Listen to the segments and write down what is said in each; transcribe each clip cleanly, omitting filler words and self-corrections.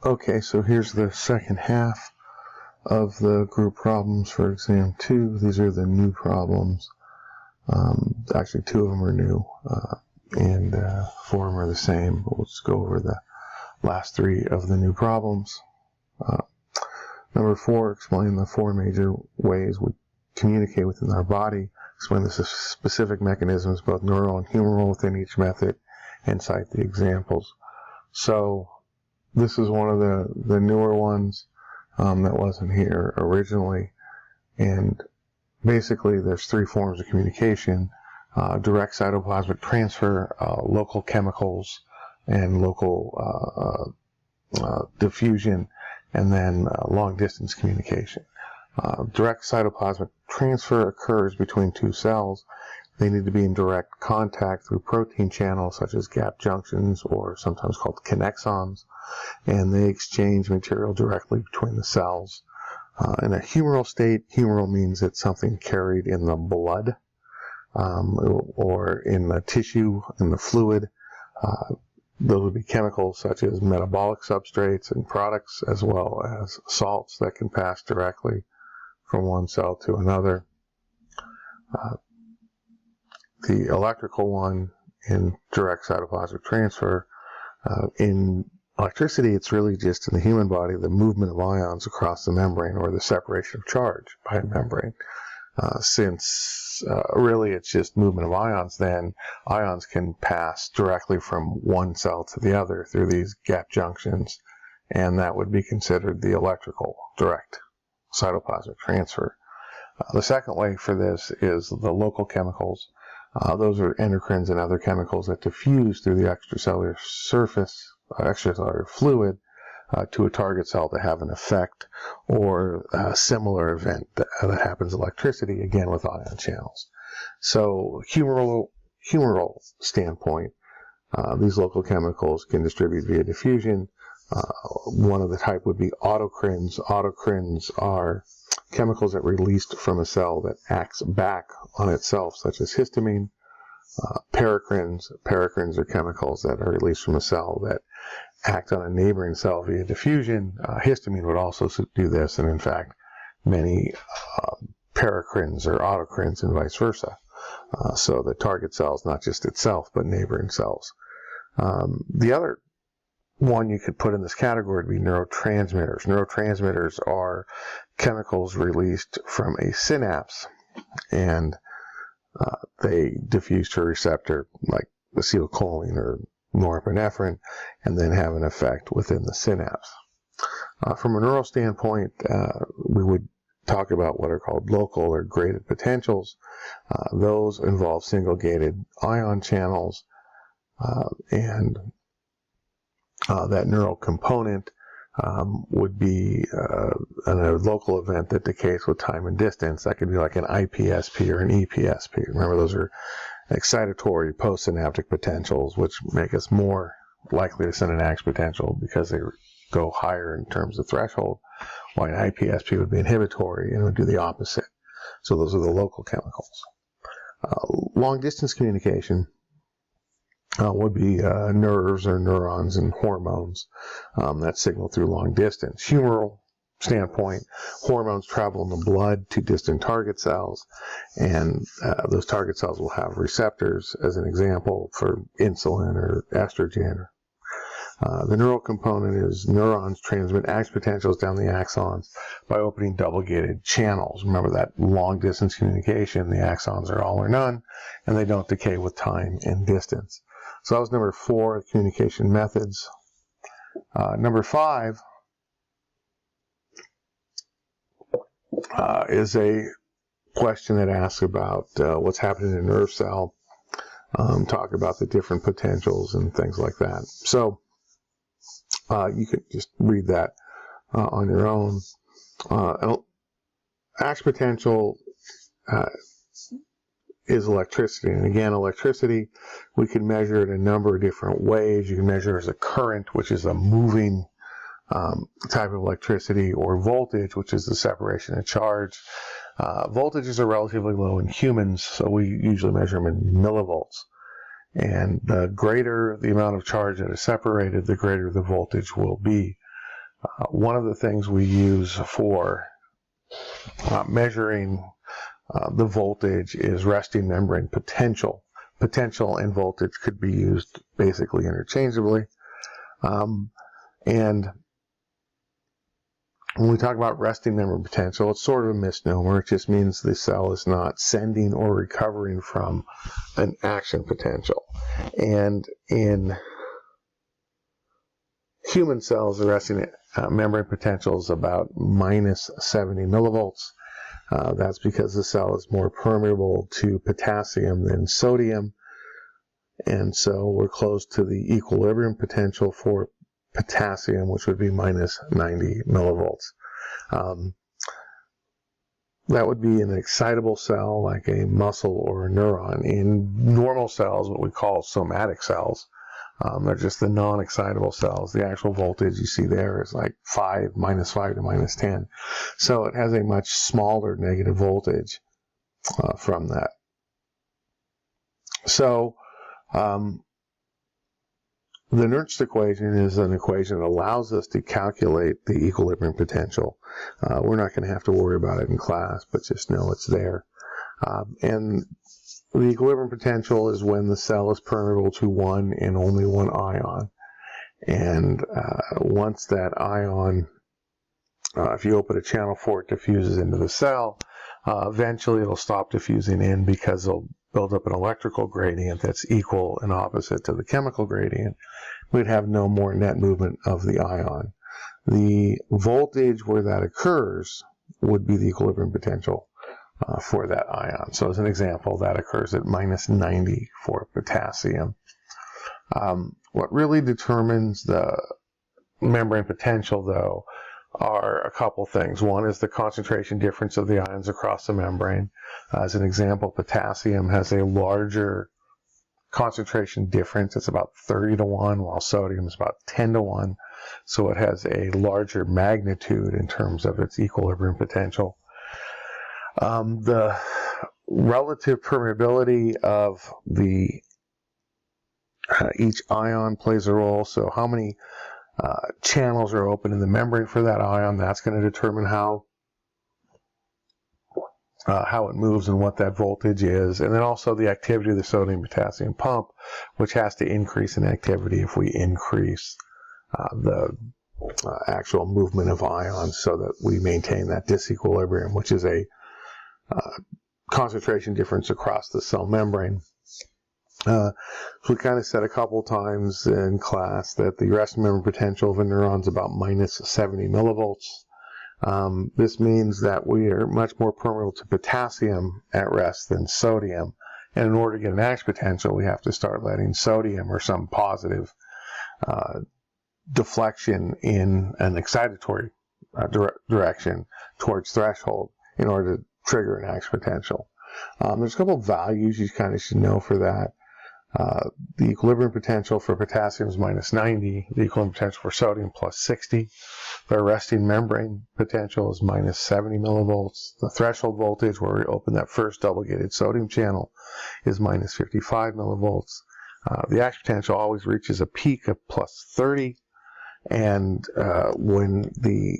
Okay, so here's the second half of the group problems for exam 2. These are the new problems. Actually, 2 of them are new, and 4 of them are the same. We'll just go over the last 3 of the new problems. Number 4, explain the 4 major ways we communicate within our body. Explain the specific mechanisms, both neural and humoral, within each method, and cite the examples. So this is one of the newer ones that wasn't here originally. And basically, there's 3 forms of communication: direct cytoplasmic transfer, local chemicals, and local diffusion, and then long-distance communication. Direct cytoplasmic transfer occurs between 2 cells. They need to be in direct contact through protein channels such as gap junctions, or sometimes called connexons, and they exchange material directly between the cells. In a humoral state, humoral means it's something carried in the blood or in the tissue, in the fluid. Those would be chemicals such as metabolic substrates and products, as well as salts that can pass directly from one cell to another. The electrical one in direct cytoplasmic transfer, in electricity, it's really just in the human body the movement of ions across the membrane, or the separation of charge by a membrane. Since really it's just movement of ions, then ions can pass directly from one cell to the other through these gap junctions, and that would be considered the electrical direct cytoplasmic transfer. The second way for this is the local chemicals. Those are endocrines and other chemicals that diffuse through the extracellular surface, extracellular fluid, to a target cell to have an effect, or a similar event that happens in electricity, again with ion channels. So, humoral standpoint, these local chemicals can distribute via diffusion. One of the type would be autocrines. Autocrines are chemicals that are released from a cell that acts back on itself, such as histamine. Paracrines are chemicals that are released from a cell that act on a neighboring cell via diffusion. Histamine would also do this, and in fact, many paracrines or autocrines and vice versa. So the target cell is not just itself, but neighboring cells. The other one you could put in this category would be neurotransmitters. Neurotransmitters are chemicals released from a synapse, and they diffuse to a receptor like acetylcholine or norepinephrine, and then have an effect within the synapse. From a neural standpoint, we would talk about what are called local or graded potentials. Those involve single-gated ion channels, and that neural component would be a local event that decays with time and distance. That could be like an IPSP or an EPSP. Remember, those are excitatory postsynaptic potentials, which make us more likely to send an AX potential because they go higher in terms of threshold, while an IPSP would be inhibitory and would do the opposite. So those are the local chemicals. Long-distance communication would be nerves or neurons and hormones that signal through long distance. Humoral standpoint, hormones travel in the blood to distant target cells, and those target cells will have receptors, as an example, for insulin or estrogen. The neural component is neurons transmit AX potentials down the axons by opening double-gated channels. Remember that long-distance communication, the axons are all or none, and they don't decay with time and distance. So that was number 4, communication methods. Number 5 is a question that asks about what's happening in a nerve cell, talk about the different potentials and things like that. So you could just read that on your own. AX potential is electricity. And again, electricity, we can measure it a number of different ways. You can measure it as a current, which is a moving type of electricity, or voltage, which is the separation of charge. Voltages are relatively low in humans, so we usually measure them in millivolts. And the greater the amount of charge that is separated, the greater the voltage will be. One of the things we use for measuring the voltage is resting membrane potential. Potential and voltage could be used basically interchangeably. And when we talk about resting membrane potential, it's sort of a misnomer. It just means the cell is not sending or recovering from an action potential. And in human cells, the resting membrane potential is about minus 70 millivolts. That's because the cell is more permeable to potassium than sodium. And so we're close to the equilibrium potential for potassium, which would be minus 90 millivolts. That would be an excitable cell like a muscle or a neuron. In normal cells, what we call somatic cells, they're just the non-excitable cells. The actual voltage you see there is like minus 5 to minus 10. So it has a much smaller negative voltage from that. So the Nernst equation is an equation that allows us to calculate the equilibrium potential. We're not going to have to worry about it in class, but just know it's there. And the equilibrium potential is when the cell is permeable to one and only one ion. And once that ion, if you open a channel for it, diffuses into the cell, eventually it'll stop diffusing in because it'll build up an electrical gradient that's equal and opposite to the chemical gradient. We'd have no more net movement of the ion. The voltage where that occurs would be the equilibrium potential for that ion. So as an example, that occurs at minus 90 for potassium. What really determines the membrane potential, though, are a couple things. One is the concentration difference of the ions across the membrane. As an example, potassium has a larger concentration difference. It's about 30 to 1, while sodium is about 10 to 1. So it has a larger magnitude in terms of its equilibrium potential. The relative permeability of each ion plays a role. So how many channels are open in the membrane for that ion, that's going to determine how it moves and what that voltage is. And then also the activity of the sodium-potassium pump, which has to increase in activity if we increase the actual movement of ions so that we maintain that disequilibrium, which is a concentration difference across the cell membrane. So we kind of said a couple times in class that the resting membrane potential of a neuron is about minus 70 millivolts. This means that we are much more permeable to potassium at rest than sodium. And in order to get an action potential, we have to start letting sodium or some positive deflection in an excitatory direction towards threshold in order to trigger an action potential. There's a couple of values you kind of should know for that. The equilibrium potential for potassium is minus 90. The equilibrium potential for sodium plus 60. The resting membrane potential is minus 70 millivolts. The threshold voltage where we open that first double-gated sodium channel is minus 55 millivolts. The action potential always reaches a peak of plus 30. And when the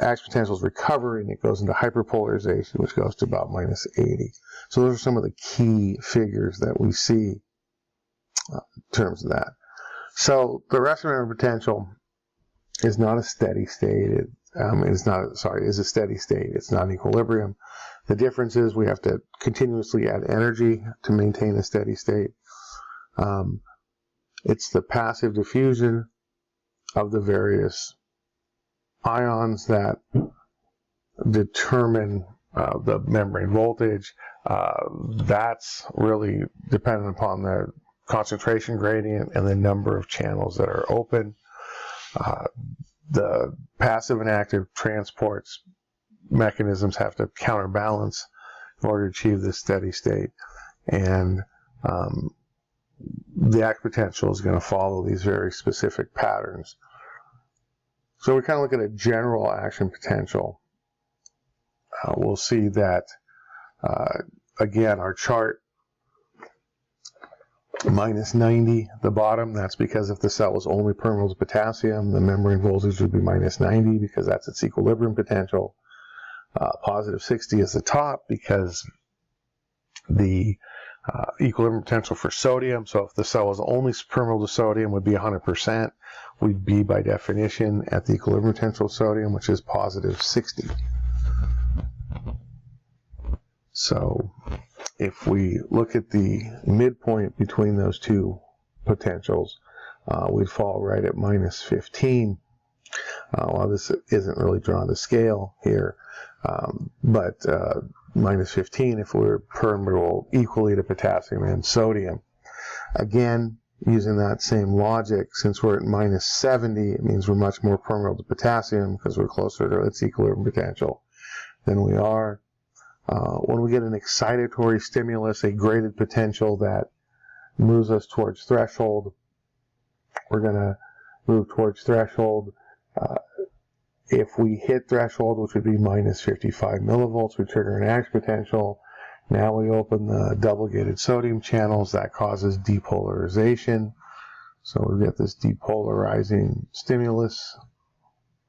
action potential is recovering, it goes into hyperpolarization, which goes to about minus 80. So those are some of the key figures that we see in terms of that. So the resting membrane potential is not a steady state. Is a steady state. It's not an equilibrium. The difference is we have to continuously add energy to maintain a steady state. It's the passive diffusion of the various ions that determine the membrane voltage. That's really dependent upon the concentration gradient and the number of channels that are open. The passive and active transports mechanisms have to counterbalance in order to achieve this steady state. And the action potential is going to follow these very specific patterns. So we kind of look at a general action potential. We'll see that, again, our chart minus 90 at the bottom. That's because if the cell was only permeable to potassium, the membrane voltage would be minus 90 because that's its equilibrium potential. Positive 60 is the top because the equilibrium potential for sodium, so if the cell was only permeable to sodium, would be 100%. We'd be, by definition, at the equilibrium potential of sodium, which is positive 60. So if we look at the midpoint between those two potentials, we'd fall right at minus 15. While this isn't really drawn to scale here, but minus 15 if we're permeable equally to potassium and sodium. Again, using that same logic, since we're at minus 70, it means we're much more permeable to potassium because we're closer to its equilibrium potential than we are. When we get an excitatory stimulus, a graded potential that moves us towards threshold, we're going to move towards threshold. If we hit threshold, which would be minus 55 millivolts, we trigger an action potential. Now we open the double-gated sodium channels. That causes depolarization. So we get this depolarizing stimulus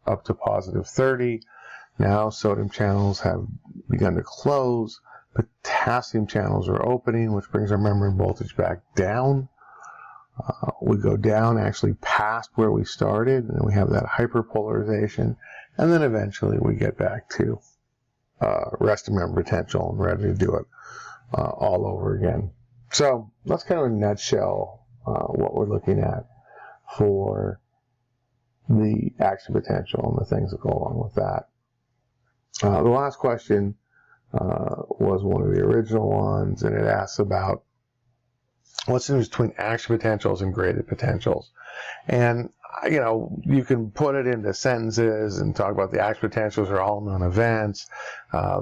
up to positive 30. Now sodium channels have begun to close. Potassium channels are opening, which brings our membrane voltage back down. We go down actually past where we started, and we have that hyperpolarization, and then eventually we get back to resting membrane potential and ready to do it all over again. So that's kind of a nutshell what we're looking at for the action potential and the things that go along with that. The last question was one of the original ones, and it asks about what's the difference between action potentials and graded potentials. And, you know, you can put it into sentences and talk about the action potentials are all known events.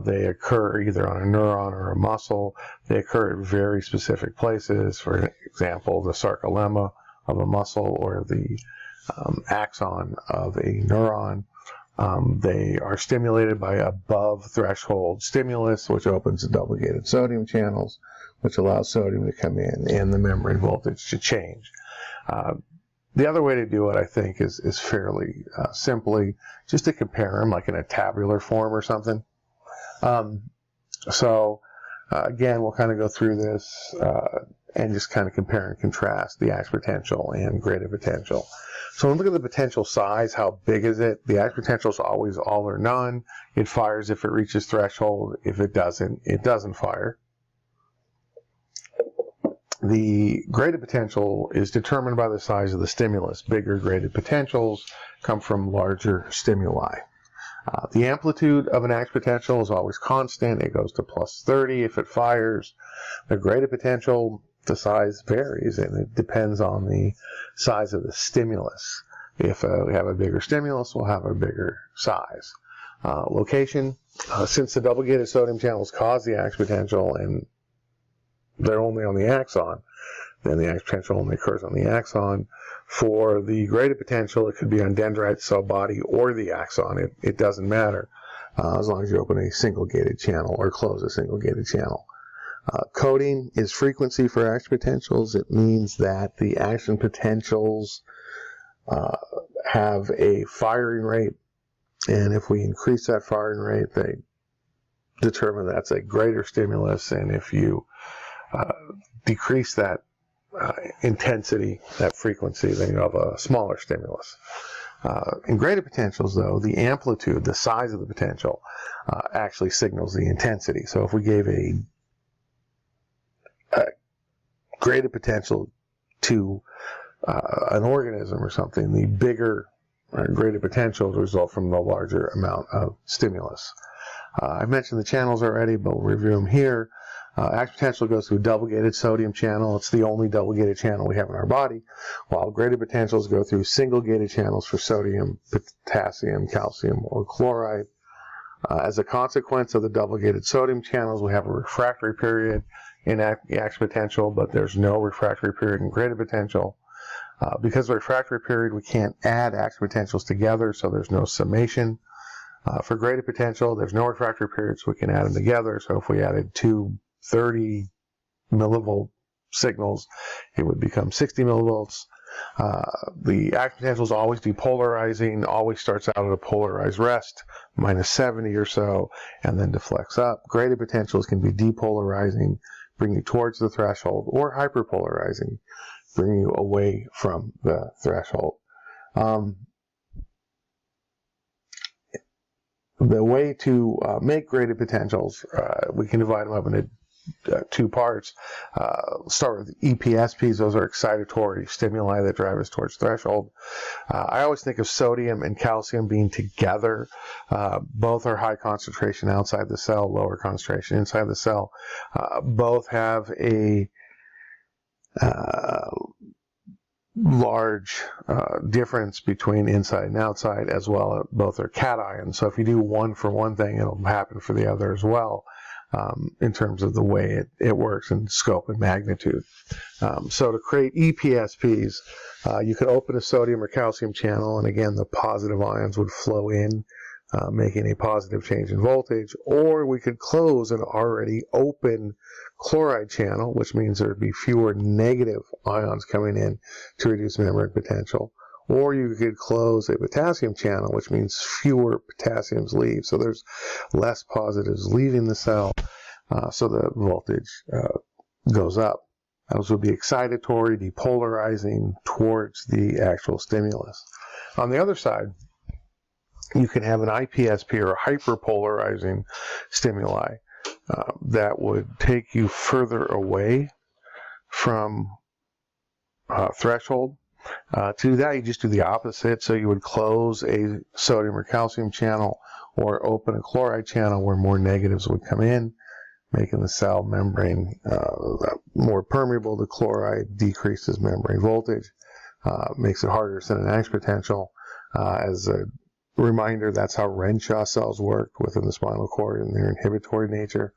They occur either on a neuron or a muscle. They occur at very specific places. For example, the sarcolemma of a muscle or the axon of a neuron. They are stimulated by above threshold stimulus, which opens the double-gated sodium channels, which allows sodium to come in and the membrane voltage to change. The other way to do it, I think, is fairly simply just to compare them, like in a tabular form or something. Again, we'll kind of go through this and just kind of compare and contrast the action potential and graded potential. So when we look at the potential size, how big is it? The action potential is always all or none. It fires if it reaches threshold. If it doesn't, it doesn't fire. The graded potential is determined by the size of the stimulus. Bigger graded potentials come from larger stimuli. The amplitude of an action potential is always constant. It goes to plus 30 if it fires. The graded potential, the size varies, and it depends on the size of the stimulus. If we have a bigger stimulus, we'll have a bigger size. Location, since the double-gated sodium channels cause the action potential and they're only on the axon, then the action potential only occurs on the axon. For the graded potential, it could be on dendrite cell body or the axon. It doesn't matter as long as you open a single-gated channel or close a single-gated channel. Coding is frequency for action potentials. It means that the action potentials have a firing rate, and if we increase that firing rate, they determine that's a greater stimulus, and if you decrease that intensity, that frequency, then you have a smaller stimulus. In graded potentials, though, the amplitude, the size of the potential, actually signals the intensity. So if we gave a graded potential to an organism or something, the bigger graded potentials result from the larger amount of stimulus. I mentioned the channels already, but we'll review them here. Action potential goes through a double-gated sodium channel. It's the only double-gated channel we have in our body, while graded potentials go through single-gated channels for sodium, potassium, calcium, or chloride. As a consequence of the double-gated sodium channels, we have a refractory period in action potential, but there's no refractory period in graded potential. Because of the refractory period, we can't add action potentials together, so there's no summation. For graded potential, there's no refractory period, so we can add them together. So if we added two 30 millivolt signals, it would become 60 millivolts. The action potential is always depolarizing, always starts out at a polarized rest, minus 70 or so, and then deflects up. Graded potentials can be depolarizing, bring you towards the threshold, or hyperpolarizing, bring you away from the threshold. The way to make graded potentials, we can divide them up into two parts. Start with EPSPs. Those are excitatory stimuli that drive us towards threshold. I always think of sodium and calcium being together. Both are high concentration outside the cell, lower concentration inside the cell. Both have a large difference between inside and outside, as well. Both are cations. So if you do one for one thing, it'll happen for the other as well. In terms of the way it works in scope and magnitude. So to create EPSPs, you could open a sodium or calcium channel, and again, the positive ions would flow in, making a positive change in voltage, or we could close an already open chloride channel, which means there would be fewer negative ions coming in to reduce membrane potential. Or you could close a potassium channel, which means fewer potassiums leave. So there's less positives leaving the cell, so the voltage goes up. Those would be excitatory, depolarizing towards the actual stimulus. On the other side, you can have an IPSP, or hyperpolarizing stimuli, that would take you further away from threshold. To do that, you just do the opposite. So you would close a sodium or calcium channel, or open a chloride channel where more negatives would come in, making the cell membrane more permeable to chloride, decreases membrane voltage, makes it harder to send an action potential. As a reminder, that's how Renshaw cells work within the spinal cord and their inhibitory nature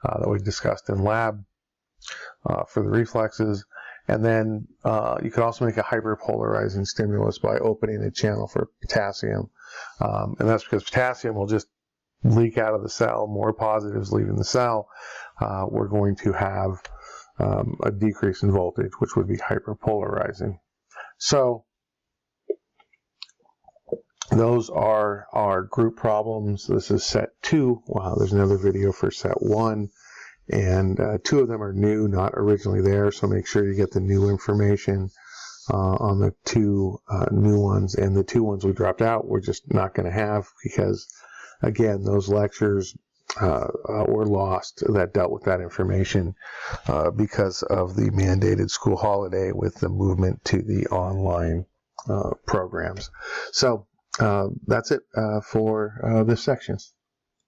that we discussed in lab for the reflexes. And then you could also make a hyperpolarizing stimulus by opening a channel for potassium. And that's because potassium will just leak out of the cell, more positives leaving the cell. We're going to have a decrease in voltage, which would be hyperpolarizing. So those are our group problems. This is set 2. Wow, there's another video for set 1. And 2 of them are new, not originally there, so make sure you get the new information on the 2 new ones. And the 2 ones we dropped out, we're just not going to have, because, again, those lectures were lost that dealt with that information because of the mandated school holiday with the movement to the online programs. So that's it for this section.